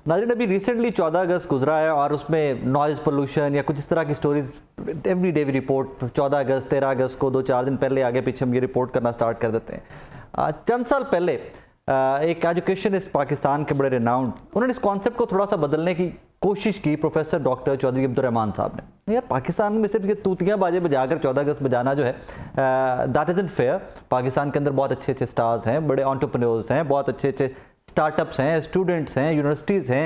नाज़रीन, अभी रिसेंटली 14 अगस्त गुजरा है और उसमें नॉइज़ पोल्यूशन या कुछ इस तरह की स्टोरीज एवरी डे रिपोर्ट 14 अगस्त 13 अगस्त को 2-4 दिन पहले आगे पीछे हम ये रिपोर्ट करना स्टार्ट कर देते हैं। चंद साल पहले एक एजुकेशनिस्ट पाकिस्तान के बड़े रिनाउंड, उन्होंने इस कॉन्सेप्ट को थोड़ा सा बदलने की कोशिश की, प्रोफेसर डॉक्टर चौधरी अब्दुर्रहमान साहब ने। यार, पाकिस्तान में सिर्फ ये तूतियाँ बाजे बजाकर 14 अगस्त बजाना जो है दैट इज़न्ट फेयर। पाकिस्तान के अंदर बहुत अच्छे अच्छे स्टार्स हैं, बड़े एंटरप्रेन्योर्स हैं, बहुत अच्छे अच्छे स्टार्टअप्स हैं, स्टूडेंट्स हैं, यूनिवर्सिटीज़ हैं,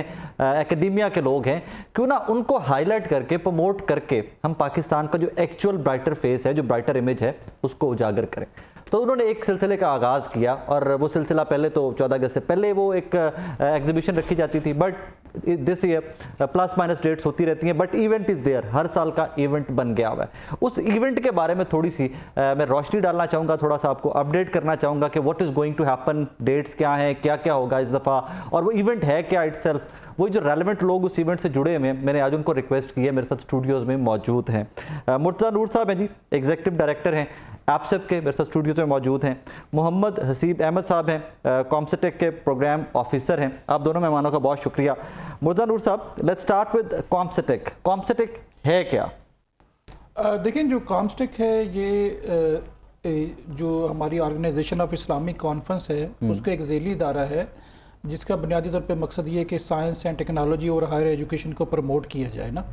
एकेडमिया के लोग हैं। क्यों ना उनको हाईलाइट करके, प्रमोट करके हम पाकिस्तान का जो एक्चुअल ब्राइटर फेस है, जो ब्राइटर इमेज है, उसको उजागर करें। तो उन्होंने एक सिलसिले का आगाज़ किया और वो सिलसिला पहले तो 14 अगस्त से पहले वो एक एग्जीबिशन रखी जाती थी, but this year plus minus dates होती रहती हैं, बट इवेंट इज़ देयर, हर साल का इवेंट बन गया हुआ है। उस इवेंट के बारे में थोड़ी सी मैं रोशनी डालना चाहूँगा, थोड़ा सा आपको अपडेट करना चाहूँगा कि what is going to happen, dates क्या हैं, क्या क्या होगा इस दफ़ा, और वो इवेंट है क्या इटसेल्फ। वही जो रेलेवेंट लोग उस इवेंट से जुड़े हुए हैं, मैंने आज उनको रिक्वेस्ट की है, मेरे साथ स्टूडियोज़ में मौजूद हैं। मुर्तज़ा नूर साहब हैं जी, एग्जीक्यूटिव डायरेक्टर हैं एपसेप के, मेरे साथ स्टूडियोज़ में मौजूद हैं। मोहम्मद हसीब अहमद साहब हैं, कॉम्सटेक के प्रोग्राम ऑफिसर हैं। आप दोनों मेहमानों का बहुत शुक्रिया। मुर्तज़ा नूर साहब, लेट्स स्टार्ट विद कॉम्सटेक। कॉम्सटेक है क्या? देखें, जो कॉम्सटेक है ये जो हमारी ऑर्गेनाइजेशन ऑफ इस्लामिक कॉन्फ्रेंस है, उसका एक ज़ेली इदारा है जिसका बुनियादी तौर पे मकसद ये है कि साइंस एंड टेक्नोलॉजी और हायर एजुकेशन को प्रमोट किया जाए ना।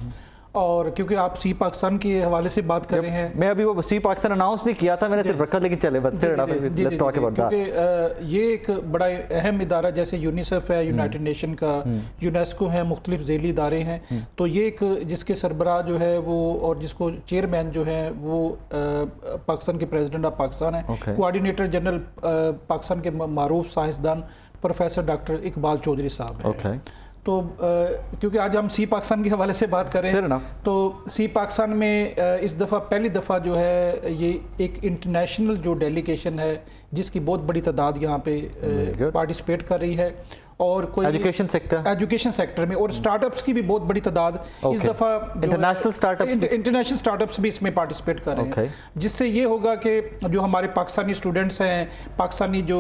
और क्योंकि आप सी पाकिस्तान के हवाले से बात कर रहे हैं, मैं अभी वो सी पाकिस्तान अनाउंस नहीं किया था, मैंने सिर्फ रखा, लेकिन चले क्योंकि ये एक बड़ा अहम इदारा, जैसे यूनिसेफ है यूनाइटेड नेशन का, यूनेस्को है, मुख्तलिफ झेली इदारे हैं। तो ये एक जिसके सरबराह जो है वो, और जिसको चेयरमैन जो है वो पाकिस्तान के प्रेसिडेंट ऑफ पाकिस्तान है, कोऑर्डिनेटर जनरल पाकिस्तान के मारूफ साइंसदान प्रोफेसर डॉक्टर इकबाल चौधरी साहब हैं। तो क्योंकि आज हम सी पाकिस्तान के हवाले से बात कर रहे हैं, तो सी पाकिस्तान में इस दफ़ा पहली दफ़ा जो है ये एक इंटरनेशनल जो डेलीगेशन है जिसकी बहुत बड़ी तादाद यहाँ पे पार्टिसिपेट कर रही है, और कोई एजुकेशन सेक्टर में, और स्टार्टअप्स की भी बहुत बड़ी तादाद इस दफ़ा इंटरनेशनल स्टार्टअप्स भी इसमें पार्टिसिपेट कर रहे हैं। जिससे ये होगा कि जो हमारे पाकिस्तानी स्टूडेंट्स हैं, पाकिस्तानी जो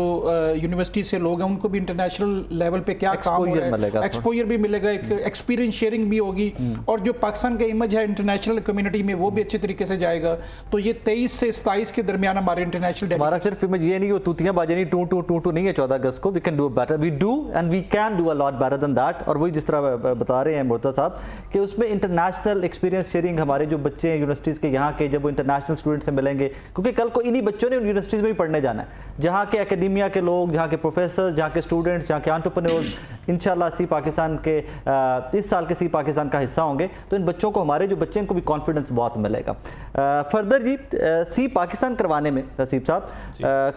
यूनिवर्सिटी से लोग हैं, उनको भी इंटरनेशनल लेवल पे क्या काम हो रहा है, एक्सपोजर भी मिलेगा, एक एक्सपीरियंस शेयरिंग भी होगी, और जो पाकिस्तान का इमेज है इंटरनेशनल कम्युनिटी में वो भी अच्छे तरीके से जाएगा। तो ये 23 से 27 के दरमियान हमारे इंटरनेशनल, हमारा सिर्फ इमेज ये नहीं, तूतियां बाजे नहीं, टू नहीं है 14 अगस्त को। We can do better, we do and we can do a lot better than that. और वही जिस तरह बता रहे हैं मुर्तज़ा साहब कि उसमें इंटरनेशनल एक्सपीरियंस शेयरिंग, हमारे जो बच्चे हैं यूनिवर्सिटीज़ के यहाँ के, जब वो इंटरनेशनल स्टूडेंट से मिलेंगे, क्योंकि कल को इन्हीं बच्चों ने यूनिवर्सिटीज़ में भी पढ़ने जाना है, जहाँ के एकेडमिया के लोग, जहाँ के प्रोफेसर, जहाँ के स्टूडेंट्स, जहाँ के एंटरप्रेन्योर्स इंशाल्लाह सी पाकिस्तान के इस साल के सी पाकिस्तान का हिस्सा होंगे। तो इन बच्चों को, हमारे जो बच्चे, इनको भी कॉन्फिडेंस बहुत मिलेगा। फर्दर जी, सी पाकिस्तान करवाने में हसीब साहब,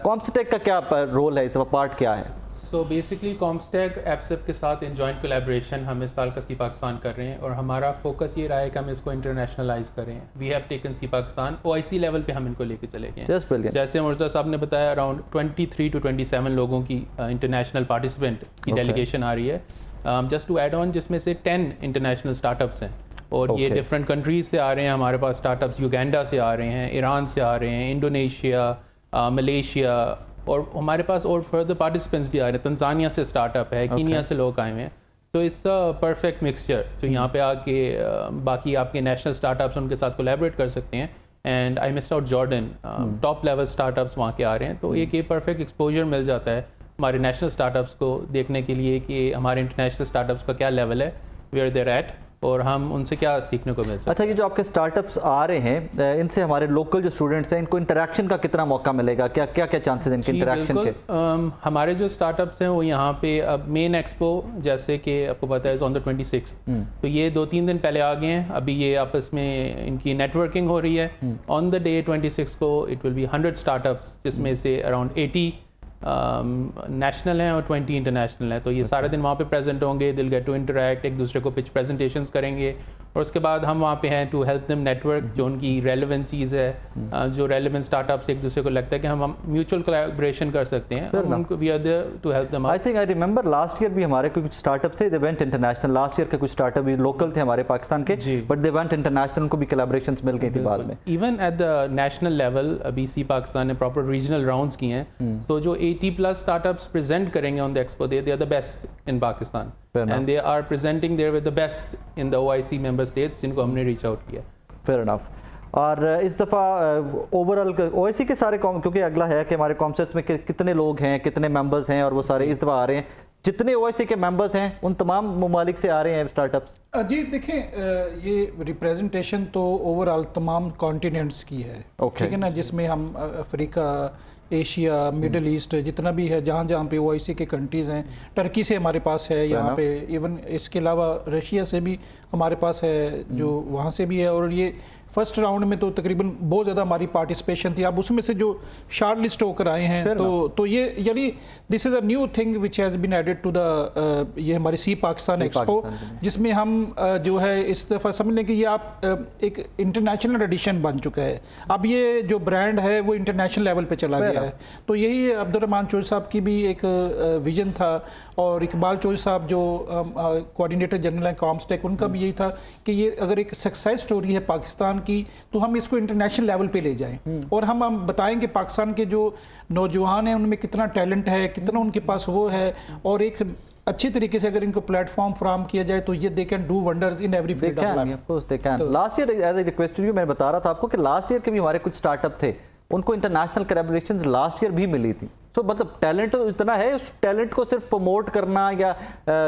कॉम्सटेक का क्या रोल है, इसका पार्ट क्या है? सो बेसिकली कॉम्सटेक एपसेप के साथ इन जॉइंट कोलैबोरेशन हम इस साल का सी पाकिस्तान कर रहे हैं, और हमारा फोकस ये रहा है कि हम इसको इंटरनेशनलाइज करें। We have taken see Pakistan OIC level पे हम इनको लेके चले गए। जैसे मुर्तज़ा साहब ने बताया, अराउंड 23 to 27 लोगों की इंटरनेशनल पार्टिसिपेंट की डेलीगेशन आ रही है। जस्ट टू ऐड ऑन, जिसमें से 10 इंटरनेशनल स्टार्टअप्स हैं, और ये डिफरेंट कंट्रीज से आ रहे हैं। हमारे पास स्टार्टअप्स युगांडा से आ रहे हैं, ईरान से आ रहे हैं, इंडोनेशिया, मलेशिया, और हमारे पास और फर्दर पार्टिसिपेंट्स भी आ रहे हैं। तंजानिया से स्टार्टअप है, कीनिया से लोग आए हुए हैं। तो इट्स अ परफेक्ट मिक्सचर, जो यहाँ पे आके बाकी आपके नेशनल स्टार्टअप्स उनके साथ कोलैबोरेट कर सकते हैं। And I missed out Jordan, top level startups वहाँ के आ रहे हैं। तो एक ये परफेक्ट एक्सपोजर मिल जाता है हमारे नेशनल स्टार्टअप्स को देखने के लिए कि हमारे इंटरनेशनल स्टार्टअप्स का क्या लेवल है, वेयर देयर एट, और हम उनसे क्या सीखने को मिल सकता है। अच्छा, ये जो आपके स्टार्टअप्स आ रहे हैं, इनसे हमारे लोकल जो स्टूडेंट्स हैं, इनको इंटरेक्शन का कितना मौका मिलेगा? क्या क्या क्या चांसेस इनके इंटरेक्शन के? हमारे जो स्टार्टअप्स हैं वो यहाँ पे अब मेन एक्सपो, जैसे कि आपको पता है, ऑन द 26, तो ये 2-3 दिन पहले आ गए हैं। अभी ये आपस में इनकी नेटवर्किंग हो रही है। ऑन द डे 26 को इट विल बी 100 स्टार्टअप्स, जिसमें से अराउंड 80 नेशनल हैं और 20 इंटरनेशनल हैं। तो ये सारे दिन वहाँ पे प्रेजेंट होंगे, दिल गेट टू इंटरैक्ट, एक दूसरे को पिच प्रेजेंटेशंस करेंगे, और उसके बाद हम वहाँ पे हैं टू हेल्प देम नेटवर्क, जो उनकी रेलेवेंट चीज़ है, जो रेलेवेंट स्टार्टअप से एक दूसरे को लगता है कि हम म्यूचुअल कोलैबोरेशन कर सकते हैं, उनको we are there to help them. I think I remember last year भी हमारे कुछ स्टार्टअप थे, they went international. Last year के कुछ स्टार्टअप भी लोकल थे हमारे पाकिस्तान के, बट दे वेंट इंटरनेशनल, उनको भी कोलैबोरेशंस मिल गई थी बाद में। Even at the national level अभी सी पाकिस्तान ने प्रॉपर रीजनल राउंड्स किए हैं। सो जो 80+ स्टार्टअप्स प्रेजेंट करेंगे on the expo, they are the best in Pakistan. Fair enough. And they are presenting there with the best in the OIC member states जिनको हमने reach out किया। Fair enough. और इस दफ़ा ओवरऑल OIC के सारे क्योंकि अगला है कि हमारे कॉन्सर्ट्स में कितने लोग हैं, कितने मेंबर्स हैं, और वो सारे इस दफ़ा आ रहे हैं, जितने OIC के मेंबर्स हैं उन तमाम ममालिक से आ रहे हैं स्टार्टअप्स। जी देखें, ये रिप्रेजेंटेशन तो ओवरऑल तमाम कॉन्टिनेंट्स की है, ठीक है ना, जिसमें हम अफ्रीका, एशिया, मिडल ईस्ट, जितना भी है, जहाँ जहाँ पे OIC के कंट्रीज़ हैं, टर्की से हमारे पास है यहाँ पे, इवन इसके अलावा रशिया से भी हमारे पास है, जो वहाँ से भी है। और ये फर्स्ट राउंड में तो तकरीबन बहुत ज़्यादा हमारी पार्टिसिपेशन थी। अब उसमें से जो शॉर्ट लिस्ट होकर आए हैं तो ये यानी this is a new thing which has been added to the ये हमारी सी पाकिस्तान एक्सपो, जिसमें हम जो है इस दफ़ा समझ लें कि ये आप एक इंटरनेशनल एडिशन बन चुका है। अब ये जो ब्रांड है वो इंटरनेशनल लेवल पे चला गया है। तो यही अब्दुर्रहमान चौधरी साहब की भी एक विजन था, और इकबाल चौधरी साहब जो कोऑर्डिनेटर जनरल हैं कॉम्स्टेक, उनका भी यही था कि ये अगर एक सक्सेस स्टोरी है पाकिस्तान की तो हम इसको इंटरनेशनल लेवल पे ले जाएं, और हम बताएं कि पाकिस्तान के जो नौजवान हैं उनमें कितना टैलेंट है, कितना उनके पास वो है, और एक अच्छी तरीके से अगर इनको प्लेटफॉर्म फराहम किया जाए तो ये they can do wonders in every field of life. Of course they can. Last year as a request you, मैं बता रहा था आपको कि लास्ट ईयर के भी हमारे कुछ स्टार्टअप थे, उनको इंटरनेशनल कोलैबोरेशंस लास्ट ईयर भी मिली थी। तो मतलब टैलेंट तो इतना है, उस टैलेंट को सिर्फ प्रमोट करना या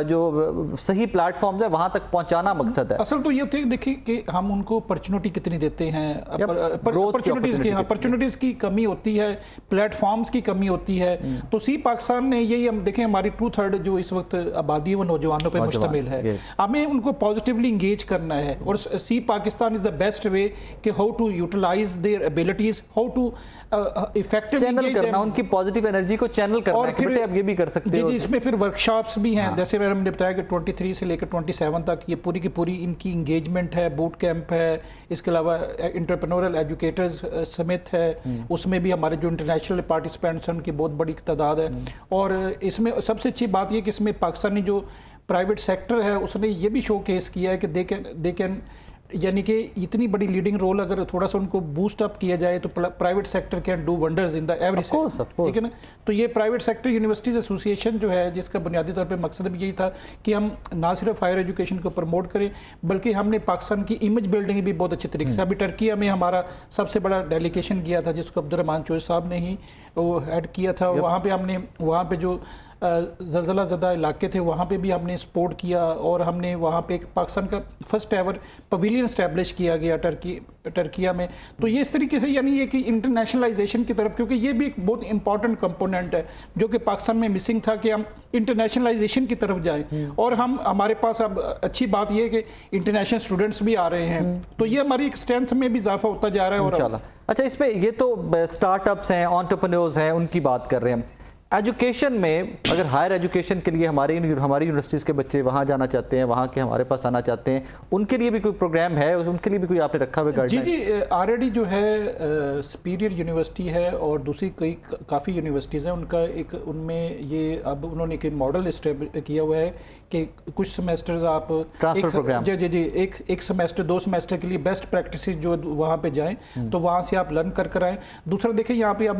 जो सही प्लेटफॉर्म है वहां तक पहुंचाना मकसद है। असल तो ये देखिए कि हम उनको अपॉर्चुनिटी कितनी देते हैं, अपॉर्चुनिटीज़ की कमी होती है, प्लेटफॉर्म्स की कमी होती है। तो सी पाकिस्तान ने यही, हम देखें हमारी 2/3 जो इस वक्त आबादी है वो नौजवानों पे मुश्तमिल है। हमें उनको पॉजिटिवली इंगेज करना है, और see Pakistan is the best way कि how to utilize their abilities, how to effectively करना, उनकी पॉजिटिव एनर्जी को चैनल करना। और फिर आप ये भी कर सकते हो। जी, इसमें फिर वर्कशॉप्स भी हैं। जैसे मैंने हमने बताया कि 23 से लेकर 27 तक ये पूरी की पूरी इनकी इंगेजमेंट है, बूट कैंप है, इसके अलावा एंटरप्रेन्योरल एजुकेटर्स समिट है, उसमें भी हमारे जो इंटरनेशनल पार्टिसिपेंट्स हैं उनकी बहुत बड़ी तादाद है। और इसमें सबसे अच्छी बात ये कि इसमें पाकिस्तानी जो प्राइवेट सेक्टर है उसने ये भी शो केस किया है कि दे कैन यानी कि इतनी बड़ी लीडिंग रोल अगर थोड़ा सा उनको बूस्ट अप किया जाए तो private sector can do wonders in the every sector, ठीक है ना। तो ये प्राइवेट सेक्टर यूनिवर्सिटीज एसोसिएशन जो है, जिसका बुनियादी तौर पे मकसद भी यही था कि हम ना सिर्फ हायर एजुकेशन को प्रमोट करें, बल्कि हमने पाकिस्तान की इमेज बिल्डिंग भी बहुत अच्छे तरीके से, अभी टर्किया में हमारा सबसे बड़ा डेलीगेशन गया था जिसको अब्दुर्रहमान चौधरी साहब ने ही वो हेड किया था। वहाँ पे हमने वहाँ पे जो ज़लज़ला ज़दा इलाके थे वहाँ पे भी हमने सपोर्ट किया, और हमने वहाँ पे एक पाकिस्तान का फर्स्ट एवर पवेलियन इस्टेब्लिश किया गया टर्किया में। तो ये इस तरीके से यानी ये कि इंटरनेशनलाइजेशन की तरफ, क्योंकि ये भी एक बहुत इंपॉर्टेंट कंपोनेंट है जो कि पाकिस्तान में मिसिंग था कि हम इंटरनेशनलाइजेशन की तरफ जाएं। और हमारे पास अब अच्छी बात ये है कि इंटरनेशनल स्टूडेंट्स भी आ रहे हैं, तो ये हमारी एक स्ट्रेंथ में भी इजाफा होता जा रहा है। और अच्छा, इसमें ये तो स्टार्टअप्स हैं, एंटरप्रेन्योर्स हैं, उनकी बात कर रहे हैं हम। एजुकेशन में अगर हायर एजुकेशन के लिए हमारी यूनिवर्सिटीज़ के बच्चे वहाँ जाना चाहते हैं, वहाँ के हमारे पास आना चाहते हैं, उनके लिए भी कोई प्रोग्राम है, उनके लिए भी कोई आपने रखा हुआ गाइडलाइन? जी, ऑलरेडी जो है सुपीरियर यूनिवर्सिटी है और दूसरी कई काफ़ी यूनिवर्सिटीज़ हैं, उनका एक उनमें ये अब उन्होंने एक मॉडल किया हुआ है कि कुछ सेमेस्टर्स आप ट्रांसफर प्रोग्राम, जी एक सेमेस्टर 2 सेमेस्टर के लिए बेस्ट प्रैक्टिस जो वहाँ पे जाएं, तो वहाँ से आप लर्न कर आएँ। दूसरा देखिए यहाँ पे अब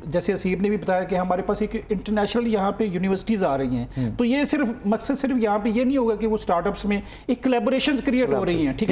जैसे असीब ने भी बताया कि हमारे पास एक इंटरनेशनल यहाँ पे यूनिवर्सिटीज़ आ रही हैं, तो ये मकसद सिर्फ यहाँ पे ये नहीं होगा कि वो स्टार्टअप्स में एक कोलैबोरेशंस क्रिएट हो रही हैं, ठीक है